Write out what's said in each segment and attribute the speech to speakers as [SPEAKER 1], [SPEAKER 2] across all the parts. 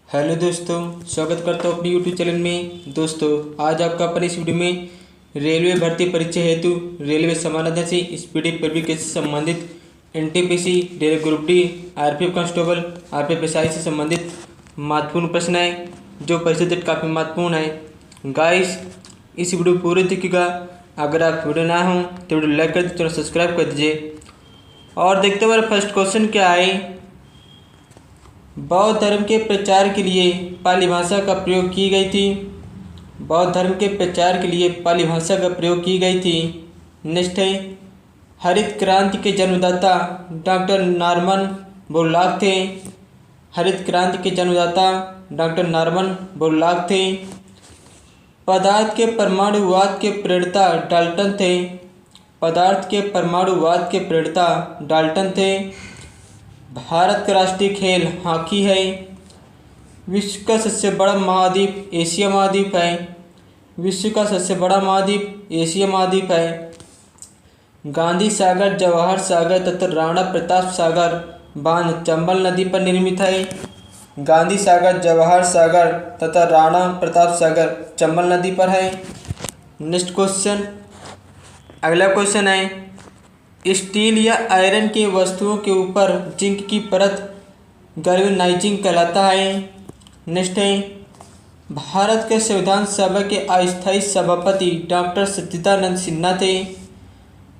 [SPEAKER 1] Hello दोस्तों, स्वागत करता हूँ अपने यूट्यूब चैनल में। दोस्तों, आज आपका अपन इस वीडियो में रेलवे भर्ती परीक्षा हेतु रेलवे समानाध्याय से स्पीडी पब्लिकेशन से संबंधित NTPC, railway group D, RPF constable, RPF SI से संबंधित महत्वपूर्ण प्रश्न है जो परीक्षा डेट काफ़ी महत्वपूर्ण है। गाइस, इस वीडियो पूरे देखिएगा। अगर आप वीडियो ना हो तो वीडियो लाइक कर दीजिए, चैनल सब्सक्राइब कर दीजिए। और देखते हुए फर्स्ट क्वेश्चन क्या है। बौद्ध धर्म के प्रचार के लिए पाली भाषा का प्रयोग की गई थी। बौद्ध धर्म के प्रचार के लिए पाली भाषा का प्रयोग की गई थी। नेक्स्ट है, हरित क्रांति के जन्मदाता डॉक्टर नॉर्मन बोरलॉग थे। हरित क्रांति के जन्मदाता डॉक्टर नॉर्मन बोरलॉग थे। पदार्थ के परमाणुवाद के प्रणेता डाल्टन थे। पदार्थ के परमाणुवाद के प्रणेता डाल्टन थे। भारत का राष्ट्रीय खेल हॉकी है। विश्व का सबसे बड़ा महाद्वीप एशिया महाद्वीप है। विश्व का सबसे बड़ा महाद्वीप एशिया महाद्वीप है। गांधी सागर, जवाहर सागर तथा राणा प्रताप सागर बांध चंबल नदी पर निर्मित है। गांधी सागर, जवाहर सागर तथा राणा प्रताप सागर चंबल नदी पर है। नेक्स्ट क्वेश्चन, अगला क्वेश्चन है, स्टील या आयरन की वस्तुओं के ऊपर जिंक की परत गैल्वेनाइजिंग कहलाता है। नेक्स्ट है, भारत के संविधान सभा के अस्थायी सभापति डॉक्टर सच्चिदानंद सिन्हा थे।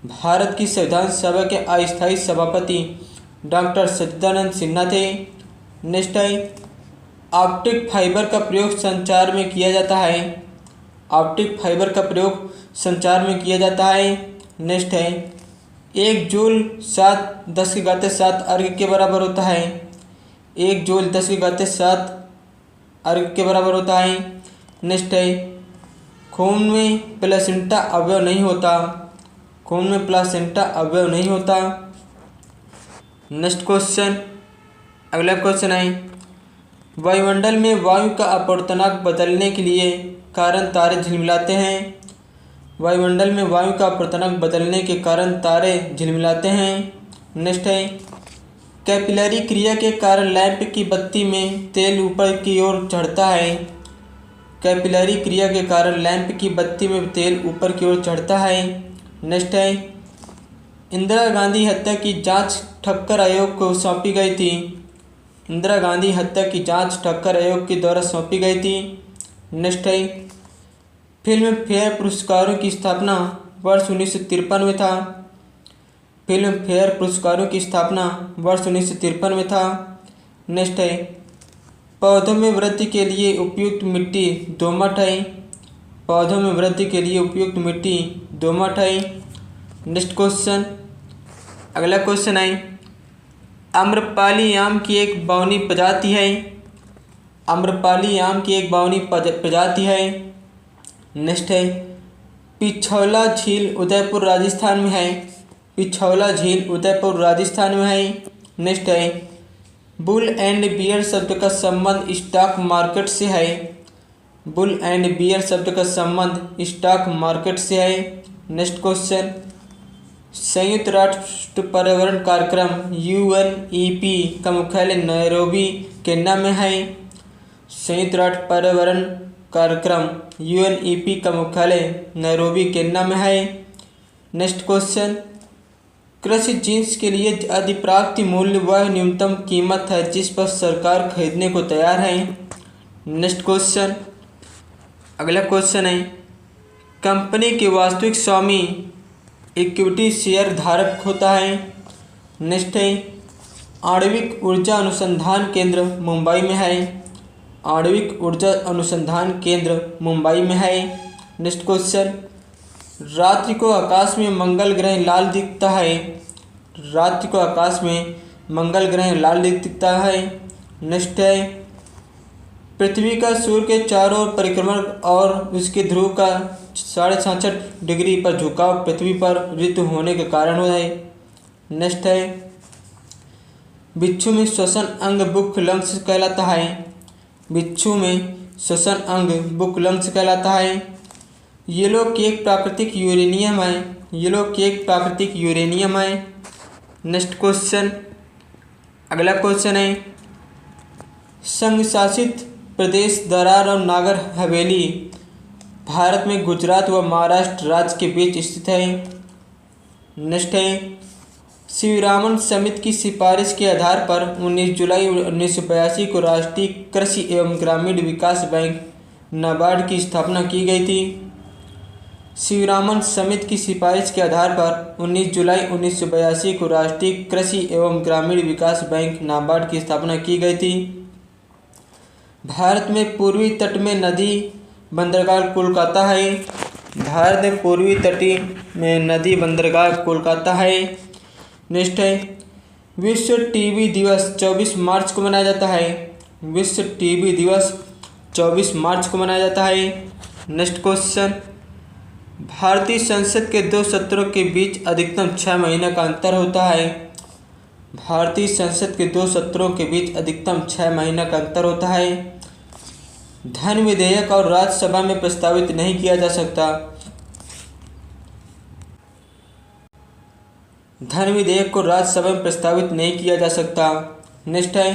[SPEAKER 1] भारत की संविधान सभा के अस्थायी सभापति डॉक्टर सच्चिदानंद सिन्हा थे। नेक्स्ट है, ऑप्टिक फाइबर का प्रयोग संचार में किया जाता है। ऑप्टिक फाइबर का प्रयोग संचार में किया जाता है। नेक्स्ट है, 1 जूल 10⁻⁷ अर्घ के बराबर होता है। 1 जूल 10⁻⁷ अर्घ के बराबर होता है। नेक्स्ट है, खून में प्लेसेंटा अवयव नहीं होता। खून में प्लेसेंटा अवयव नहीं होता। नेक्स्ट क्वेश्चन, अगला क्वेश्चन है, वायुमंडल में वायु का अपवर्तनांक बदलने के लिए कारण तारे झिलमिलाते हैं। वायुमंडल में वायु का अपवर्तनांक बदलने के कारण तारे झिलमिलाते हैं। नेक्स्ट है, कैपिलरी क्रिया के कारण लैंप की बत्ती में तेल ऊपर की ओर चढ़ता है। कैपिलरी क्रिया के कारण लैंप की बत्ती में तेल ऊपर की ओर चढ़ता है। नेक्स्ट है, इंदिरा गांधी हत्या की जांच ठक्कर आयोग को सौंपी गई थी। इंदिरा गांधी हत्या की जांच ठक्कर आयोग के द्वारा सौंपी गई थी। नेक्स्ट है, फिल्म फेयर पुरस्कारों की स्थापना वर्ष 1953 में था। फिल्म फेयर पुरस्कारों की स्थापना वर्ष 1953 में था। नेक्स्ट है, पौधों में वृद्धि के लिए उपयुक्त मिट्टी दोमट है। पौधों में वृद्धि के लिए उपयुक्त मिट्टी दोमट है। नेक्स्ट क्वेश्चन, अगला क्वेश्चन है, आम्रपाली आम की एक बावनी प्रजाति है। आम्रपाली आम की एक बावनी प्रजाति है। नेक्स्ट है, पिछौला झील उदयपुर राजस्थान में है। पिछौला झील उदयपुर राजस्थान में है। नेक्स्ट है, बुल एंड बियर शब्द का संबंध स्टॉक मार्केट से है। बुल एंड बियर शब्द का संबंध स्टॉक मार्केट से है। नेक्स्ट क्वेश्चन, संयुक्त राष्ट्र पर्यावरण कार्यक्रम यूएनईपी का मुख्यालय नैरोबी केन्या में है। संयुक्त राष्ट्र पर्यावरण कार्यक्रम यूएनईपी का मुख्यालय नैरोबी केन्या में है। नेक्स्ट क्वेश्चन, कृषि जिन्स के लिए अधिप्राप्ति मूल्य वह न्यूनतम कीमत है जिस पर सरकार खरीदने को तैयार है। नेक्स्ट क्वेश्चन, अगला क्वेश्चन है, कंपनी के वास्तविक स्वामी इक्विटी शेयर धारक होता है। नेक्स्ट है, आणविक ऊर्जा अनुसंधान केंद्र मुंबई में है। आणविक ऊर्जा अनुसंधान केंद्र मुंबई में है। नेक्स्ट क्वेश्चन, रात्रि को आकाश में मंगल ग्रह लाल दिखता है। रात्रि को आकाश में मंगल ग्रह लाल दिखता है। नेक्स्ट है, पृथ्वी का सूर्य के चारों ओर परिक्रमण और उसके ध्रुव का 66.5 डिग्री पर झुकाव पृथ्वी पर ऋतु होने के कारण है। नेक्स्ट है, बिच्छू में श्वसन अंग बुक लंग्स कहलाता है। बिच्छू में श्वसन अंग बुक लंग्स कहलाता है। येलो केक प्राकृतिक यूरेनियम है। येलो केक प्राकृतिक यूरेनियम है। नेक्स्ट क्वेश्चन, अगला क्वेश्चन है, संघ शासित प्रदेश दादरा और नागर हवेली भारत में गुजरात व महाराष्ट्र राज्य के बीच स्थित है। नेक्स्ट है, शिवरामन समिति की सिफारिश के आधार पर 19 जुलाई 1982 को राष्ट्रीय कृषि एवं ग्रामीण विकास बैंक नाबार्ड की स्थापना की गई थी। शिवरामन समिति की सिफारिश के आधार पर 19 जुलाई 1982 को राष्ट्रीय कृषि एवं ग्रामीण विकास बैंक नाबार्ड की स्थापना की गई थी। भारत में पूर्वी तट में नदी बंदरगाह कोलकाता है। भारत में पूर्वी तटीय में नदी बंदरगाह कोलकाता है। नेक्स्ट है, विश्व टीबी दिवस 24 मार्च को मनाया जाता है। विश्व टीबी दिवस 24 मार्च को मनाया जाता है। नेक्स्ट क्वेश्चन, भारतीय संसद के 2 सत्रों के बीच अधिकतम 6 महीने का अंतर होता है। भारतीय संसद के 2 सत्रों के बीच अधिकतम 6 महीने का अंतर होता है। धन विधेयक और राज्यसभा में प्रस्तावित नहीं किया जा सकता। धन विधेयक को राज्यसभा में प्रस्तावित नहीं किया जा सकता। नेक्स्ट है,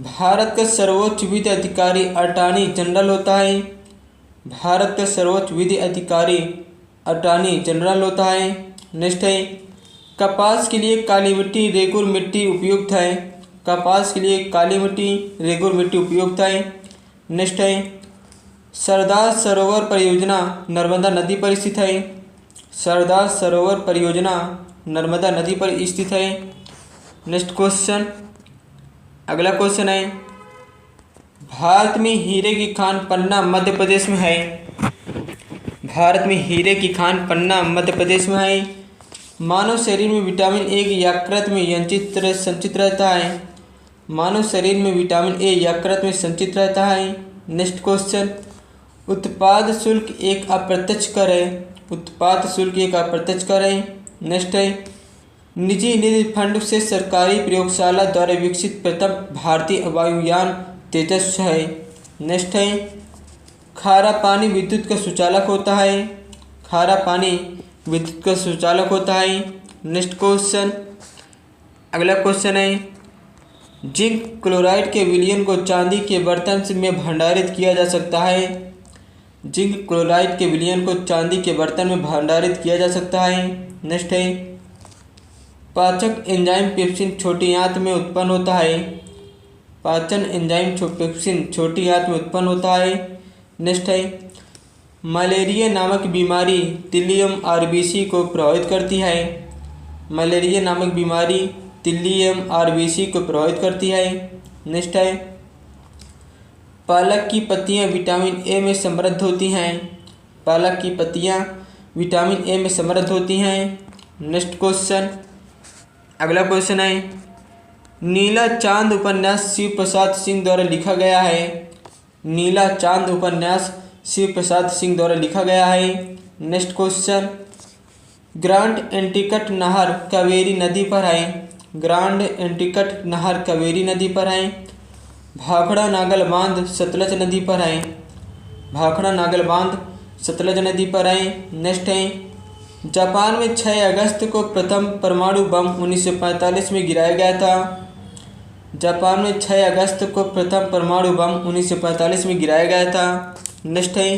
[SPEAKER 1] भारत का सर्वोच्च विधि अधिकारी अटॉर्नी जनरल होता है। भारत का सर्वोच्च विधि अधिकारी अटॉर्नी जनरल होता है। नेक्स्ट है, कपास के लिए काली मिट्टी रेगुर मिट्टी उपयुक्त है। कपास के लिए काली मिट्टी रेगुर मिट्टी उपयुक्त है। नेक्स्ट है, सरदार सरोवर परियोजना नर्मदा नदी पर स्थित है। सरदार सरोवर परियोजना नर्मदा नदी पर स्थित है। नेक्स्ट क्वेश्चन, अगला क्वेश्चन है, भारत में हीरे की खान पन्ना मध्य प्रदेश में है। भारत में हीरे की खान पन्ना मध्य प्रदेश में है। मानव शरीर में विटामिन ए की यकृत में संचित रहता है। मानव शरीर में विटामिन ए यकृत में संचित रहता है। नेक्स्ट क्वेश्चन, उत्पाद शुल्क एक अप्रत्यक्ष कर है। उत्पाद शुल्क एक अप्रत्यक्ष कर है। नेक्स्ट है, निजी निधि फंड से सरकारी प्रयोगशाला द्वारा विकसित प्रथम भारतीय वायुयान तेजस है। नेक्स्ट है, खारा पानी विद्युत का सुचालक होता है। खारा पानी विद्युत का सुचालक होता है। नेक्स्ट क्वेश्चन, अगला क्वेश्चन है, जिंक क्लोराइड के विलयन को चांदी के बर्तन में भंडारित किया जा सकता है। जिंक क्लोराइड के विलयन को चांदी के बर्तन में भंडारित किया जा सकता है। नेक्स्ट है, पाचक एंजाइम पेप्सिन छोटी आंत में उत्पन्न होता है। पाचन एंजाइम पेप्सिन छोटी आंत में उत्पन्न होता है। नेक्स्ट है, मलेरिया नामक बीमारी तिल्लियम आरबीसी को प्रभावित करती है। मलेरिया नामक बीमारी तिल्लियम आरबीसी को प्रभावित करती है। नेक्स्ट है, पालक की पत्तियां विटामिन ए में समृद्ध होती हैं। पालक की पत्तियां विटामिन ए में समृद्ध होती हैं। नेक्स्ट क्वेश्चन, अगला क्वेश्चन है, नीला चांद उपन्यास शिव प्रसाद सिंह द्वारा लिखा गया है। नीला चांद उपन्यास शिव प्रसाद सिंह द्वारा लिखा गया है। नेक्स्ट क्वेश्चन, ग्रांड एंटिकट नहर कावेरी नदी पर है। ग्रांड एंटिकट नहर कावेरी नदी पर है। भाखड़ा नागल बांध सतलज नदी पर है। भाखड़ा नागल बांध सतलज नदी पर है। नेक्स्ट है, जापान में 6 अगस्त को प्रथम परमाणु बम 1945 में गिराया गया था। जापान में 6 अगस्त को प्रथम परमाणु बम 1945 में गिराया गया था। नेक्स्ट है,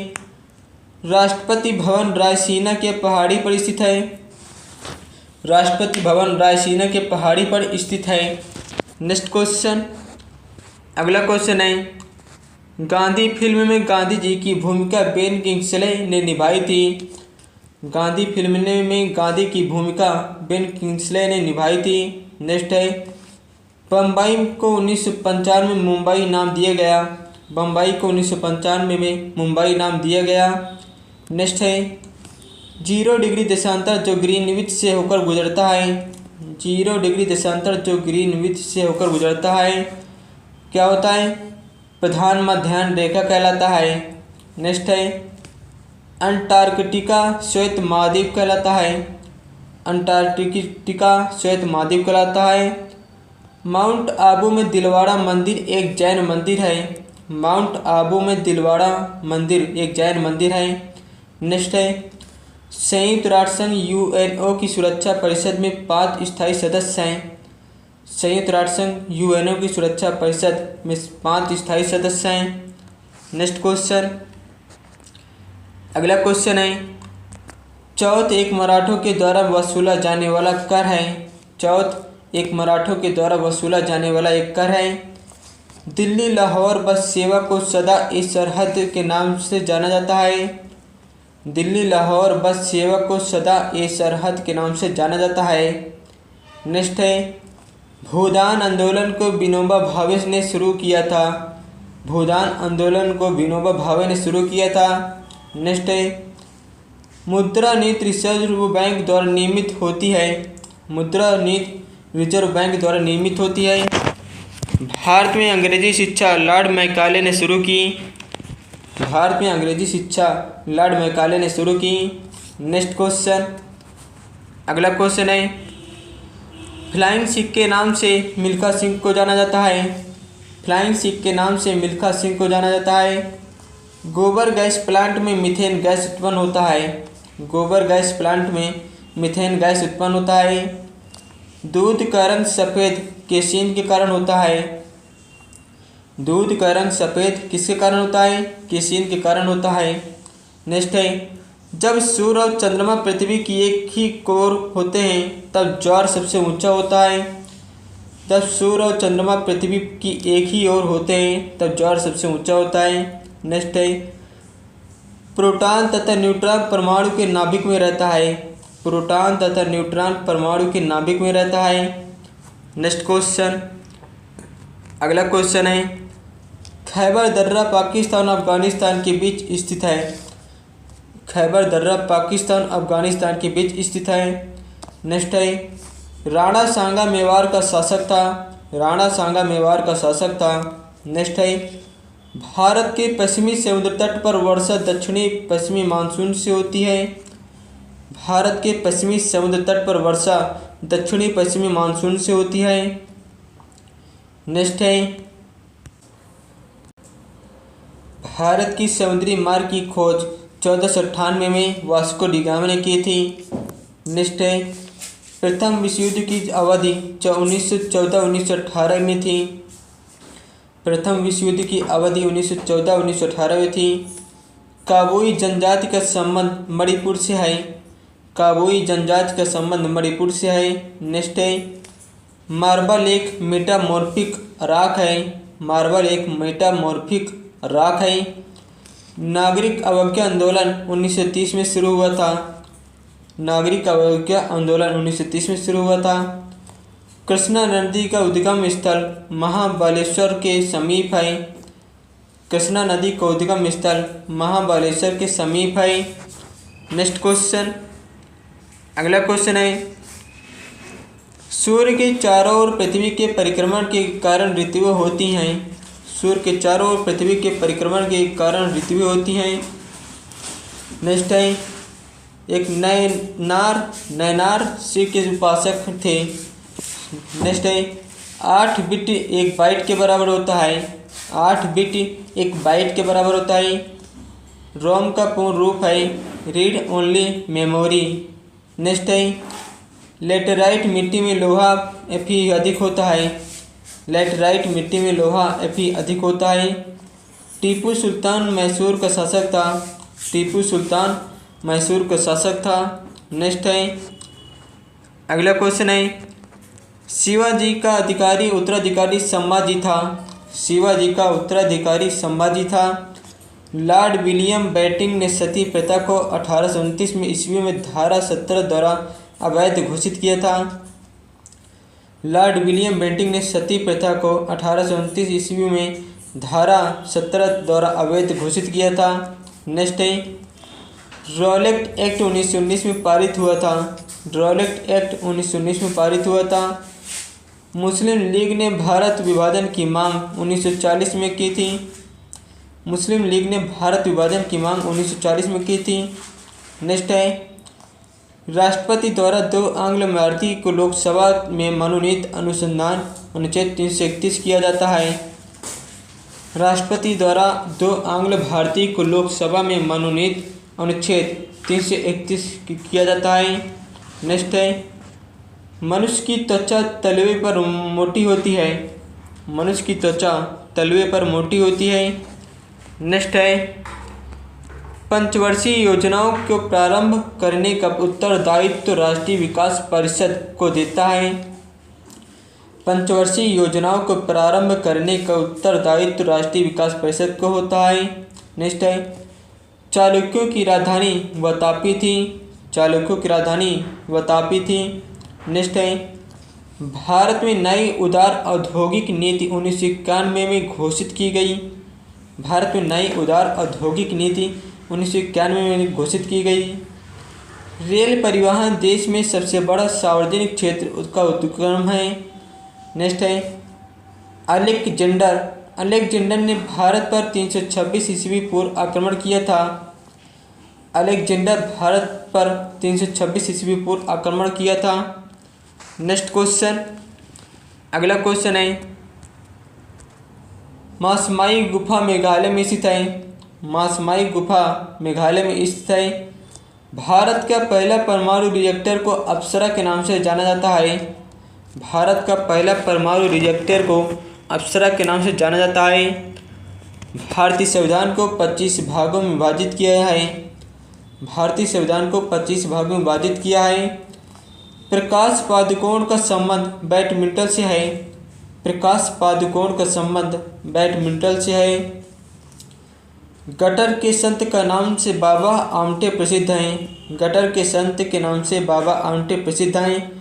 [SPEAKER 1] राष्ट्रपति भवन रायसीना के पहाड़ी पर स्थित है। राष्ट्रपति भवन रायसीना के पहाड़ी पर स्थित है। नेक्स्ट क्वेश्चन, अगला क्वेश्चन है, गांधी फिल्म में गांधी जी की भूमिका बेन किंग्सले ने निभाई थी। गांधी फिल्म में गांधी की भूमिका बेन किंग्सले ने निभाई थी। नेक्स्ट है, बम्बई को 1995 में मुंबई नाम दिया गया। बम्बई को 1995 में मुंबई नाम दिया गया। नेक्स्ट है, 0 डिग्री देशांतर जो ग्रीनविच से होकर गुजरता है। 0 डिग्री देशांतर जो ग्रीनविच से होकर गुजरता है क्या होता है? प्रधान मध्याह्न रेखा कहलाता है। नेक्स्ट है, अंटार्कटिका श्वेत महाद्वीप कहलाता है। अंटार्कटिका श्वेत महाद्वीप कहलाता है। माउंट आबू में दिलवाड़ा मंदिर एक जैन मंदिर है। माउंट आबू में दिलवाड़ा मंदिर एक जैन मंदिर है। नेक्स्ट है, संयुक्त राष्ट्र संघ यूएनओ की सुरक्षा परिषद में 5 स्थायी सदस्य हैं। संयुक्त राष्ट्र संघ यूएनओ की सुरक्षा परिषद में 5 स्थायी सदस्य हैं। नेक्स्ट क्वेश्चन, अगला क्वेश्चन है चौथ एक मराठों के द्वारा वसूला जाने वाला कर है। चौथ एक मराठों के द्वारा वसूला जाने वाला एक कर है। दिल्ली लाहौर बस सेवा को सदा ए सरहद के नाम से जाना जाता है। दिल्ली लाहौर बस सेवा को सदा ए सरहद के नाम से जाना जाता है। नेक्स्ट है भूदान आंदोलन को विनोबा भावे ने शुरू किया था। भूदान आंदोलन को विनोबा भावे ने शुरू किया था। नेक्स्ट है मुद्रा नीति रिजर्व बैंक द्वारा नियमित होती है। मुद्रा नीति रिजर्व बैंक द्वारा नियमित होती है। भारत में अंग्रेजी शिक्षा लॉर्ड मैकाले ने शुरू की। भारत में अंग्रेजी शिक्षा लॉर्ड मैकाले ने शुरू की। नेक्स्ट क्वेश्चन, अगला क्वेश्चन है फ्लाइंग सिख के नाम से मिल्खा सिंह को जाना जाता है। फ्लाइंग सिख के नाम से मिल्खा सिंह को जाना जाता है। गोबर गैस प्लांट में मीथेन गैस उत्पन्न होता है। गोबर गैस प्लांट में मीथेन गैस उत्पन्न होता है। दूध का रंग सफ़ेद केसीन के कारण होता है। दूध का रंग सफ़ेद किसके कारण होता है? केसीन के कारण होता है। नेक्स्ट है जब सूर्य और चंद्रमा पृथ्वी की एक ही कोर होते हैं तब ज्वार सबसे ऊंचा होता है। जब सूर्य और चंद्रमा पृथ्वी की एक ही ओर होते हैं तब ज्वार सबसे ऊंचा होता है। नेक्स्ट है प्रोटॉन तथा न्यूट्रॉन परमाणु के नाभिक में रहता है। प्रोटॉन तथा न्यूट्रॉन परमाणु के नाभिक में रहता है। नेक्स्ट क्वेश्चन, अगला क्वेश्चन है खैबर दर्रा पाकिस्तान और अफगानिस्तान के बीच स्थित है। खैबर दर्रा पाकिस्तान अफगानिस्तान के बीच स्थित है। नेक्स्ट है राणा सांगा मेवाड़ का शासक था। राणा सांगा मेवाड़ का शासक था। नेक्स्ट है भारत के पश्चिमी समुद्र तट पर वर्षा दक्षिणी पश्चिमी मानसून से होती है। भारत के पश्चिमी समुद्र तट पर वर्षा दक्षिणी पश्चिमी मानसून से होती है। नेक्स्ट है भारत की समुद्री मार्ग की खोज 1498 में वास्को डी गामा ने की थी। नेक्स्ट है प्रथम विश्व युद्ध की अवधि 1914-1918 में थी। प्रथम विश्व युद्ध की अवधि 1914-1918 में थी। काबुई जनजाति का संबंध मणिपुर से है। काबुई जनजाति का संबंध मणिपुर से है। नेक्स्ट है मार्बल एक मेटामॉर्फिक राख है। मार्बल एक मेटामॉर्फिक राख है। नागरिक अवज्ञा आंदोलन 1930 में शुरू हुआ था। नागरिक अवज्ञा आंदोलन 1930 में शुरू हुआ था। कृष्णा नदी का उद्गम स्थल महाबलेश्वर के समीप है। कृष्णा नदी का उद्गम स्थल महाबलेश्वर के समीप है। नेक्स्ट क्वेश्चन, अगला क्वेश्चन है सूर्य के चारों ओर पृथ्वी के परिक्रमण के कारण ऋतुएं होती हैं। सूर्य के चारों ओर पृथ्वी के परिक्रमण के कारण ऋतुएं होती हैं। नेक्स्ट है एक नैनार शिव के उपासक थे। नेक्स्ट है 8 बिट 1 बाइट के बराबर होता है। 8 बिट 1 बाइट के बराबर होता है। रोम का पूर्ण रूप है रीड ओनली मेमोरी। नेक्स्ट है लेटराइट मिट्टी में लोहा Fe अधिक होता है। लेटराइट मिट्टी में लोहा Fe अधिक होता है। टीपू सुल्तान मैसूर का शासक था। टीपू सुल्तान मैसूर का शासक था। नेक्स्ट है अगला क्वेश्चन है शिवाजी का अधिकारी उत्तराधिकारी संभाजी था। शिवाजी का उत्तराधिकारी संभाजी था। लॉर्ड विलियम बेंटिंक ने सती प्रथा को 1829 में ईस्वी में धारा 17 द्वारा अवैध घोषित किया था। लॉर्ड विलियम बेंटिंक ने सती प्रथा को 1829 ईस्वी में धारा 17 द्वारा अवैध घोषित किया था। नेक्स्ट है रॉलेट एक्ट 1919 में पारित हुआ था। रॉलेट एक्ट 1919 में पारित हुआ था। मुस्लिम लीग ने भारत विभाजन की मांग 1940 में की थी। मुस्लिम लीग ने भारत विभाजन की मांग 1940 में की थी। नेक्स्ट है राष्ट्रपति द्वारा 2 आंग्ल भारतीय को लोकसभा में मनोनीत अनुसंधान अनुच्छेद 331 किया जाता है। राष्ट्रपति द्वारा 2 आंग्ल भारतीय को लोकसभा में मनोनीत अनुच्छेद 331 किया जाता है। नेक्स्ट है मनुष्य की त्वचा तलवे पर मोटी होती है। मनुष्य की त्वचा तलवे पर मोटी होती है। नेक्स्ट है, पंचवर्षीय योजनाओं को प्रारंभ करने का उत्तरदायित्व राष्ट्रीय विकास परिषद को देता है। पंचवर्षीय योजनाओं को प्रारंभ करने का उत्तरदायित्व राष्ट्रीय विकास परिषद को होता है। नेक्स्ट है, चालुक्यों की राजधानी वातापी थी। चालुक्यों की राजधानी वातापी थी। नेक्स्ट है, भारत में नई उदार औद्योगिक नीति 1991 में घोषित की गई। भारत में नई उदार औद्योगिक नीति 1991 में घोषित की गई। रेल परिवहन देश में सबसे बड़ा सार्वजनिक क्षेत्र का उपक्रम है। नेक्स्ट है, अलेक्जेंडर ने भारत पर 326 ईस्वी पूर्व आक्रमण किया था। अलेक्जेंडर भारत पर 326 ईस्वी पूर्व आक्रमण किया था। नेक्स्ट क्वेश्चन, अगला क्वेश्चन है, मासमाई गुफा मेघालय में स्थित है। मासमाई गुफा मेघालय में स्थित है। भारत का पहला परमाणु रिएक्टर को अप्सरा के नाम से जाना जाता है। भारत का पहला परमाणु रिएक्टर को अप्सरा के नाम से जाना जाता है। भारतीय संविधान को 25 भागों में विभाजित किया है। भारतीय संविधान को 25 भागों में विभाजित किया है। प्रकाश पादुकोण का संबंध बैडमिंटन से है। प्रकाश पादुकोण का संबंध बैडमिंटन से है। गटर के संत का नाम से बाबा आमटे प्रसिद्ध हैं। गटर के संत के नाम से बाबा आमटे प्रसिद्ध हैं।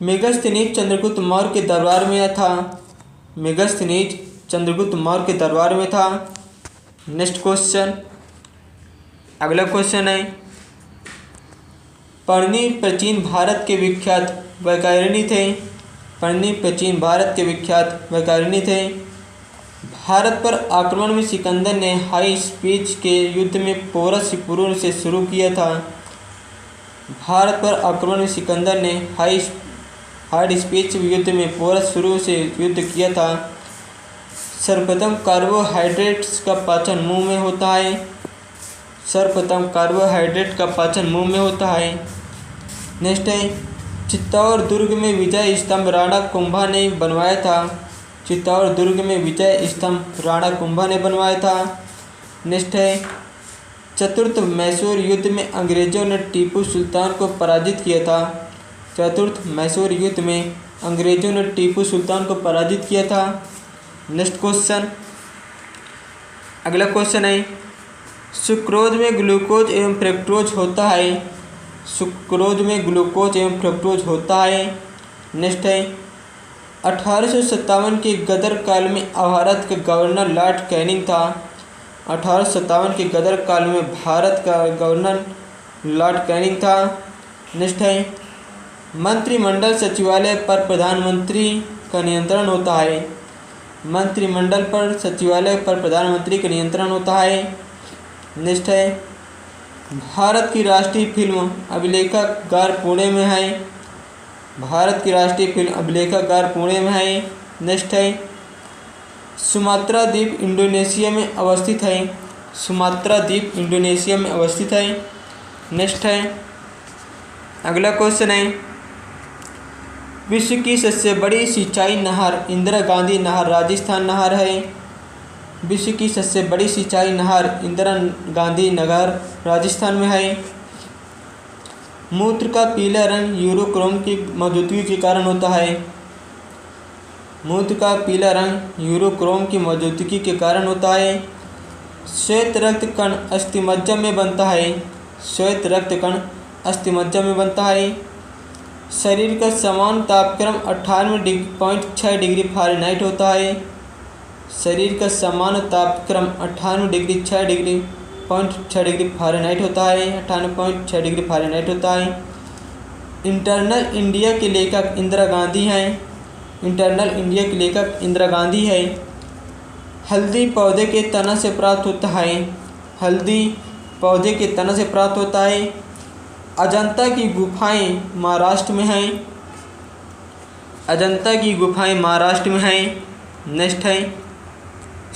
[SPEAKER 1] मेगस्थनीज चंद्रगुप्त मौर्य के दरबार में था। मेगस्थनीज चंद्रगुप्त मौर्य के दरबार में था। नेक्स्ट क्वेश्चन, अगला क्वेश्चन है, पढ़नी प्राचीन भारत के विख्यात वैज्ञानिक थे। पढ़नी प्राचीन भारत के विख्यात वैज्ञानिक थे। भारत पर आक्रमण में सिकंदर ने हाई स्पीच के युद्ध में पोरस सिपुरु से शुरू किया था। भारत पर आक्रमण में सिकंदर ने हाई स्पीच युद्ध में पोरस शुरू से युद्ध किया था। सर्वप्रथम कार्बोहाइड्रेट्स का पाचन मुंह में होता है। सर्वप्रथम कार्बोहाइड्रेट का पाचन मुंह में होता है। नेक्स्ट है, चित्तौड़ दुर्ग में विजय स्तंभ राणा कुंभा ने बनवाया था। चित्तौड़ दुर्ग में विजय स्तंभ राणा कुंभा ने बनवाया था। नेक्स्ट है, चतुर्थ मैसूर युद्ध में अंग्रेजों ने टीपू सुल्तान को पराजित किया था। चतुर्थ मैसूर युद्ध में अंग्रेजों ने टीपू सुल्तान को पराजित किया था। नेक्स्ट क्वेश्चन, अगला क्वेश्चन है, सुक्रोज में ग्लूकोज एवं फ्रक्टोज होता है। सुक्रोज में ग्लूकोज एवं फ्रक्टोज होता है। नेक्स्ट है, 1857 के गदर काल में भारत का गवर्नर लॉर्ड कैनिंग था। 1857 के गदर काल में भारत का गवर्नर लॉर्ड कैनिंग था। नेक्स्ट है, मंत्रिमंडल सचिवालय पर प्रधानमंत्री का नियंत्रण होता है। मंत्रिमंडल पर सचिवालय पर प्रधानमंत्री का नियंत्रण होता है। नेक्स्ट है, भारत की राष्ट्रीय फिल्म अभिलेखागार पुणे में है। भारत की राष्ट्रीय फिल्म अभिलेखागार पुणे में है। नेक्स्ट है, सुमात्रा द्वीप इंडोनेशिया में अवस्थित है। सुमात्रा द्वीप इंडोनेशिया में अवस्थित है। नेक्स्ट है, अगला क्वेश्चन है, विश्व की सबसे बड़ी सिंचाई नहर इंदिरा गांधी नहर राजस्थान नहर है। विश्व की सबसे बड़ी सिंचाई नहर इंदिरा गांधी नहर राजस्थान में है। मूत्र का पीला रंग यूरोक्रोम की मौजूदगी के कारण होता है। मूत्र का पीला रंग यूरोक्रोम की मौजूदगी के कारण होता है। श्वेत रक्त कण अस्थिमज्जा में बनता है। श्वेत रक्त कण अस्थिमज्जा में बनता है। शरीर का समान तापक्रम 98.6 डिग्री फ़ारेनहाइट होता है। शरीर का समान तापक्रम 98.6 डिग्री फ़ारेनहाइट होता है। 98.6 डिग्री फ़ारेनहाइट होता है। इंटरनल इंडिया के लेखक इंदिरा गांधी हैं। इंटरनल इंडिया के लेखक इंदिरा गांधी है। हल्दी पौधे के तना से प्राप्त होता है। हल्दी पौधे के तना से प्राप्त होता है। अजंता की गुफाएं महाराष्ट्र में हैं। अजंता की गुफाएं महाराष्ट्र में हैं। नेक्स्ट है,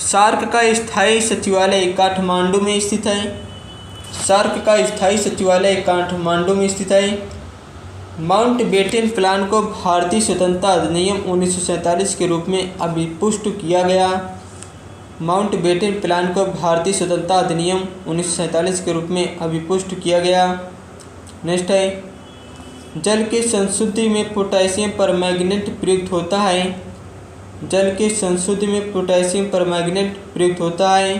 [SPEAKER 1] सार्क का स्थायी सचिवालय काठमांडू में स्थित है। सार्क का स्थायी सचिवालय काठमांडू में स्थित है। माउंटबेटन प्लान को भारतीय स्वतंत्रता अधिनियम 1947 के रूप में अभिपुष्ट किया गया। माउंटबेटन प्लान को भारतीय स्वतंत्रता अधिनियम 1947 के रूप में अभिपुष्ट किया गया। नेक्स्ट है, जल की संशुद्धि में पोटेशियम परमैंगनेट प्रयुक्त होता है। जल की संशुद्धि में पोटेशियम परमैंगनेट प्रयुक्त होता है।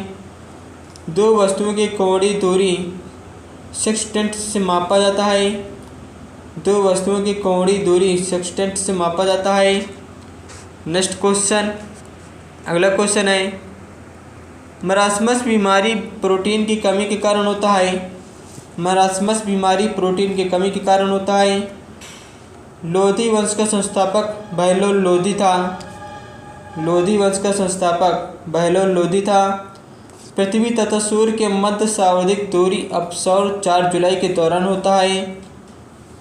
[SPEAKER 1] दो वस्तुओं की कोणीय दूरी सेक्सटेंट से मापा जाता है। दो वस्तुओं की कोणीय दूरी सेक्सटेंट से मापा जाता है। नेक्स्ट क्वेश्चन, अगला क्वेश्चन है, मरासमस बीमारी प्रोटीन की कमी के कारण होता है। मरासमस बीमारी प्रोटीन की कमी के कारण होता है। लोधी वंश का संस्थापक बहलोल लोधी था। लोधी वंश का संस्थापक बहलोल लोधी था। पृथ्वी तथा सूर्य के मध्य सर्वाधिक दूरी अपसौर 4 जुलाई के दौरान होता है।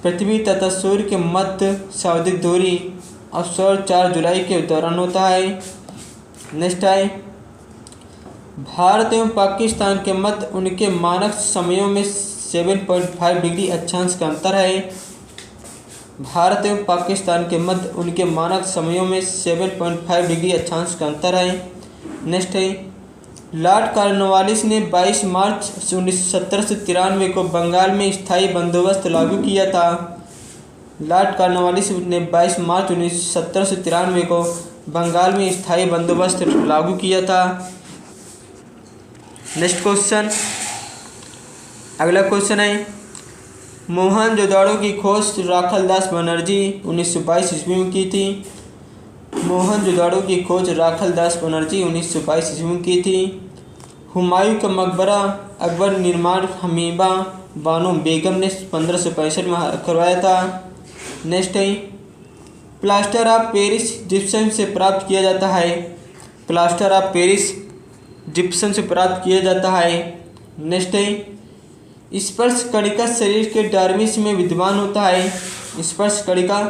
[SPEAKER 1] पृथ्वी तथा सूर्य के मध्य सर्वाधिक दूरी अपसौर 4 जुलाई के दौरान होता है। नेक्स्ट है, भारत एवं पाकिस्तान के मध्य उनके मानक समयों में 7.5 डिग्री अक्षांश का अंतर है। भारत एवं पाकिस्तान के मध्य उनके मानक समयों में 7.5 डिग्री अक्षांश का अंतर है। नेक्स्ट है, लॉर्ड कॉर्नवालिस ने 22 मार्च 1793 को बंगाल में स्थायी बंदोबस्त लागू किया था। लॉर्ड कॉर्नवालिस ने 22 मार्च 1793 को बंगाल में स्थायी बंदोबस्त लागू किया था। नेक्स्ट क्वेश्चन, अगला क्वेश्चन है, मोहनजोदड़ो की खोज राखालदास बनर्जी 1922 ईस्वी में की थी। मोहनजोदड़ो की खोज राखालदास बनर्जी 1922 ईस्वी में की थी। हुमायूं का मकबरा अकबर निर्माण हमीदा बानो बेगम ने 1565 में करवाया था। नेक्स्ट है, प्लास्टर ऑफ पेरिस जिप्सम से प्राप्त किया जाता है। प्लास्टर ऑफ पेरिस जिप्सम से प्राप्त किया जाता है। नेक्स्ट है, स्पर्श कणिका शरीर के डार्मिस में विद्यमान होता है। स्पर्श कणिका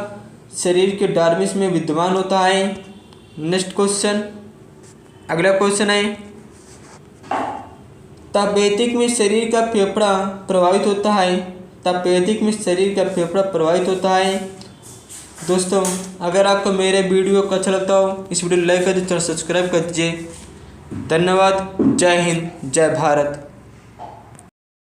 [SPEAKER 1] शरीर के डार्मिस में विद्यमान होता है। नेक्स्ट क्वेश्चन, अगला क्वेश्चन है, तपेदिक में शरीर का फेफड़ा प्रभावित होता है। तपेदिक में शरीर का फेफड़ा प्रभावित होता है। दोस्तों, अगर आपको मेरे वीडियो को अच्छा लगता हो इस वीडियो को लाइक कर दीजिए, सब्सक्राइब कर दीजिए। धन्यवाद। जय हिंद, जय भारत।